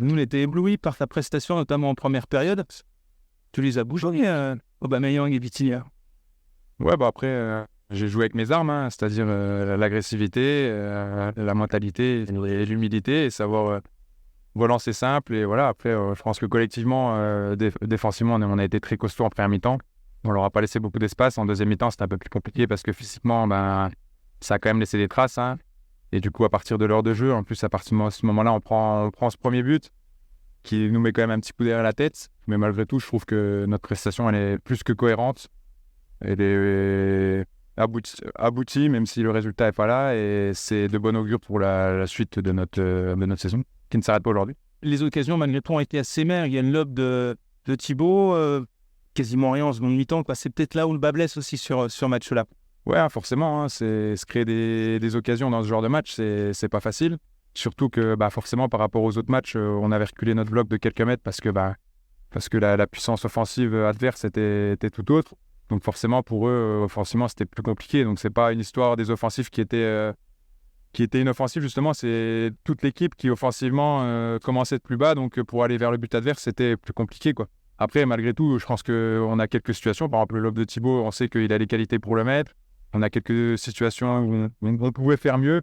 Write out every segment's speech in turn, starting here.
nous, on était éblouis par ta prestation, notamment en première période. Tu les as bougés, Aubameyang et Vitinha. Ouais, après, j'ai joué avec mes armes, hein, c'est-à-dire l'agressivité, la mentalité et l'humilité, et savoir relancer simple. Et voilà, après, je pense que collectivement, défensivement, on a été très costaud en première mi-temps. On leur a pas laissé beaucoup d'espace. En deuxième mi-temps, c'était un peu plus compliqué parce que physiquement, ça a quand même laissé des traces. Hein. Et du coup, à partir de l'heure de jeu, en plus, à partir de ce moment-là, on prend ce premier but qui nous met quand même un petit coup derrière la tête. Mais malgré tout, je trouve que notre prestation, elle est plus que cohérente. Elle est aboutie, même si le résultat n'est pas là. Et c'est de bon augure pour la suite de notre saison, qui ne s'arrête pas aujourd'hui. Les occasions, malgré tout, ont été assez maigres. Il y a une lobe de Thibaut, quasiment rien en seconde mi-temps. C'est peut-être là où le bas blesse aussi sur ce match-là. Ouais, forcément, hein, se créer des occasions dans ce genre de match, c'est pas facile. Surtout que forcément, par rapport aux autres matchs, on avait reculé notre bloc de quelques mètres parce que la puissance offensive adverse était tout autre. Donc forcément, pour eux, offensivement, c'était plus compliqué. Donc c'est pas une histoire des offensifs qui était inoffensive, justement. C'est toute l'équipe qui, offensivement, commençait de plus bas. Donc pour aller vers le but adverse, c'était plus compliqué, quoi. Après, malgré tout, je pense qu'on a quelques situations. Par exemple, le lob de Thibaut, on sait qu'il a les qualités pour le mettre. On a quelques situations où on pouvait faire mieux.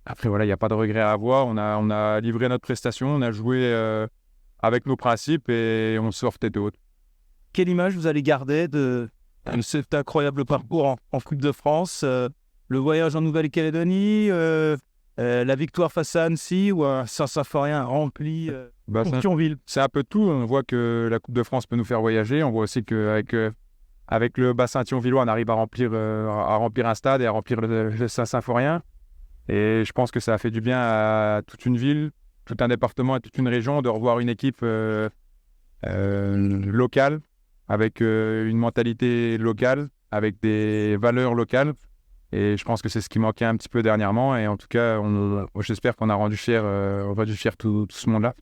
Après, voilà, il n'y a pas de regret à avoir. On a livré notre prestation, on a joué avec nos principes et on sort tête haute. Quelle image vous allez garder de cet incroyable parcours en Coupe de France, le voyage en Nouvelle-Calédonie, la victoire face à Annecy ou un Saint-Symphorien rempli pour Thionville? C'est un peu tout. On voit que la Coupe de France peut nous faire voyager. On voit aussi qu'avec le bassin thionvillois, on arrive à remplir un stade et à remplir le Saint-Symphorien. Et je pense que ça a fait du bien à toute une ville, tout un département et toute une région de revoir une équipe locale, avec une mentalité locale, avec des valeurs locales. Et je pense que c'est ce qui manquait un petit peu dernièrement. Et en tout cas, j'espère qu'on a rendu fier tout ce monde-là.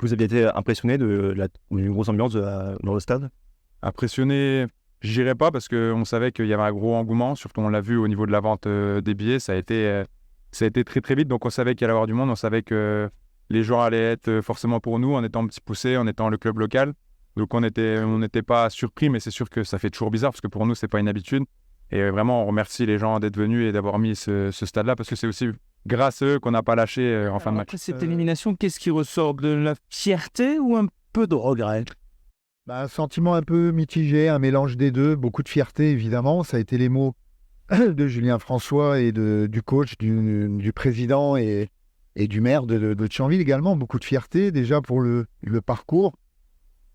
Vous avez été impressionné d'une grosse ambiance dans le stade? Impressionné, je dirais pas, parce qu'on savait qu'il y avait un gros engouement. Surtout, on l'a vu au niveau de la vente des billets. Ça a été très très vite. Donc on savait qu'il allait y avoir du monde. On savait que les gens allaient être forcément pour nous, en étant petit poussé, en étant le club local. Donc on n'était pas surpris, mais c'est sûr que ça fait toujours bizarre, parce que pour nous, c'est pas une habitude. Et vraiment, on remercie les gens d'être venus et d'avoir mis ce stade-là, parce que c'est aussi grâce à eux qu'on n'a pas lâché en fin de match. Après cette élimination, qu'est-ce qui ressort? De la fierté ou un peu de regret? Un sentiment un peu mitigé, un mélange des deux. Beaucoup de fierté, évidemment. Ça a été les mots de Julien François et du coach, du président et du maire de Thionville également. Beaucoup de fierté, déjà pour le parcours.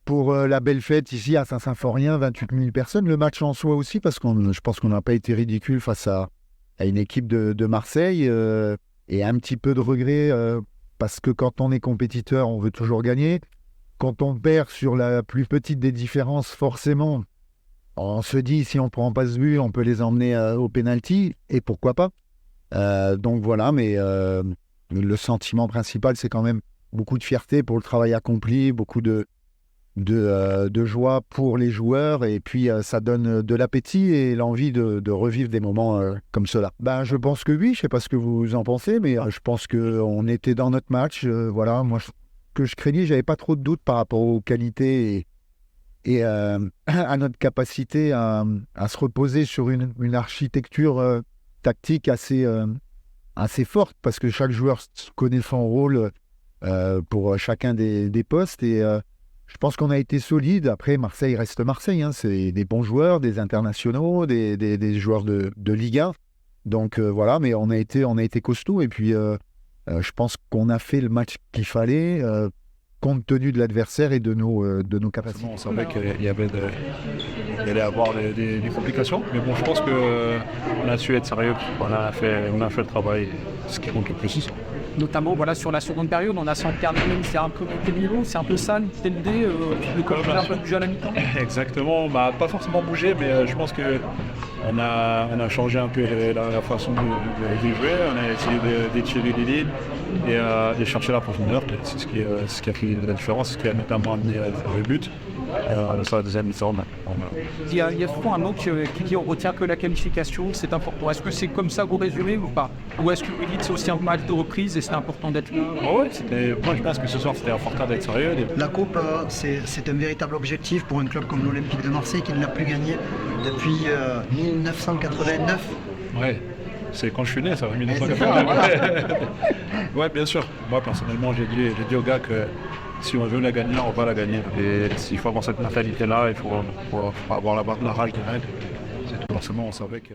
Pour la belle fête ici à Saint-Symphorien, 28 000 personnes. Le match en soi aussi, parce que je pense qu'on n'a pas été ridicule face à une équipe de Marseille. Et un petit peu de regret, parce que quand on est compétiteur, on veut toujours gagner. Quand on perd sur la plus petite des différences, forcément, on se dit, si on ne prend pas ce but, on peut les emmener au pénalty, et pourquoi pas. Donc voilà, mais le sentiment principal, c'est quand même beaucoup de fierté pour le travail accompli, beaucoup de joie pour les joueurs, et puis ça donne de l'appétit et l'envie de revivre des moments comme cela. Je pense que oui, je ne sais pas ce que vous en pensez, mais je pense qu'on était dans notre match. Voilà, moi, que je craignais, j'avais pas trop de doutes par rapport aux qualités et à notre capacité à se reposer sur une architecture tactique assez forte, parce que chaque joueur connaît son rôle pour chacun des postes, et je pense qu'on a été solide. Après, Marseille reste Marseille, hein. C'est des bons joueurs, des internationaux, des joueurs de Ligue 1. Donc voilà, mais on a été costaud, et puis je pense qu'on a fait le match qu'il fallait, compte tenu de l'adversaire et de nos capacités. On savait qu'il allait y avoir des complications, mais bon, je pense qu'on a su être sérieux. On a fait le travail, ce qui compte le plus. Notamment sur la seconde période, on a senti même c'est un peu monté le niveau, c'est un peu ça l'idée, le coach un peu du jeu à la mi-temps. Exactement, pas forcément bougé, mais je pense qu'on a changé un peu la façon de jouer, on a essayé d'étirer les lignes, et chercher la profondeur. C'est ce qui a fait la différence, ce qui a notamment amené le but. Sur la deuxième mi-temps. Il y a souvent un mot qui dit on retient que la qualification, c'est important. Est-ce que c'est comme ça que vous résumez ou pas? Ou est-ce que vous dites c'est aussi un match de reprise et c'est important d'être là? Moi je pense que ce soir c'était important d'être sérieux. La Coupe, c'est un véritable objectif pour un club comme l'Olympique de Marseille qui ne l'a plus gagné depuis 1989. Ouais, c'est quand je suis né, ça va 1989. Ouais, bien sûr. Moi personnellement, j'ai dit aux gars que si on veut la gagner, on va la gagner. Et s'il faut avoir cette mentalité-là, il faut avoir la rage de règle. Forcément, on savait que...